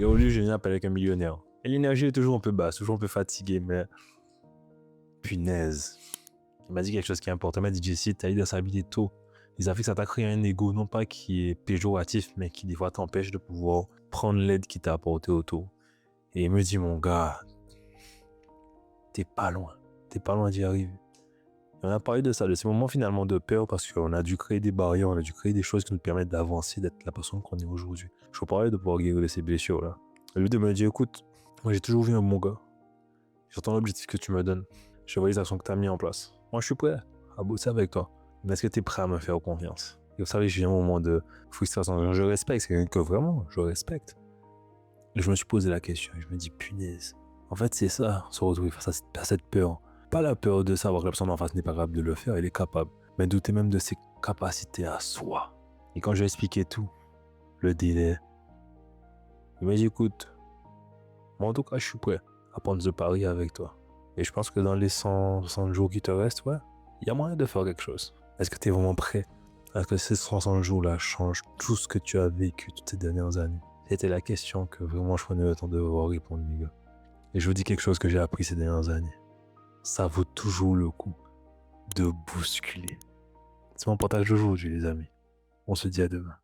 Et au lieu, je viens appeler avec un millionnaire. Et l'énergie est toujours un peu basse, toujours un peu fatiguée, mais... Punaise. Il m'a dit quelque chose qui est important. Il m'a dit, Jesse, t'as eu de s'habiller tôt. Les Africains, ça t'a créé un ego, non pas qui est péjoratif, mais qui des fois t'empêche de pouvoir prendre l'aide qui t'a apporté autour. Et il me dit, mon gars, t'es pas loin d'y arriver. Et on a parlé de ça, de ces moments finalement de peur, parce qu'on a dû créer des barrières, on a dû créer des choses qui nous permettent d'avancer, d'être la personne qu'on est aujourd'hui. Je vous parlais de pouvoir guérir de ces blessures-là. Et lui de me dire, écoute, moi j'ai toujours vu un bon gars. J'entends l'objectif que tu me donnes. Je vois les actions que tu as mis en place. Moi je suis prêt à bosser avec toi. Mais est-ce que tu es prêt à me faire confiance? Et vous savez, j'ai un moment de frustration. Je respecte, c'est quelqu'un que vraiment, je respecte. Et je me suis posé la question, je me dis, punaise. En fait, c'est ça, se retrouver face à cette peur. Pas la peur de savoir que la personne en face n'est pas capable de le faire, elle est capable. Mais douter même de ses capacités à soi. Et quand j'ai expliqué tout, le délai, il m'a dit, écoute, moi en tout cas, je suis prêt à prendre ce pari avec toi. Et je pense que dans les 160 jours qui te restent, ouais, il y a moyen de faire quelque chose. Est-ce que tu es vraiment prêt? Est-ce que ces 160 jours-là changent tout ce que tu as vécu toutes ces dernières années? C'était la question que vraiment je prenais le temps de devoir répondre, les gars. Et je vous dis quelque chose que j'ai appris ces dernières années. Ça vaut toujours le coup de bousculer. C'est mon partage d'aujourd'hui, les amis. On se dit à demain.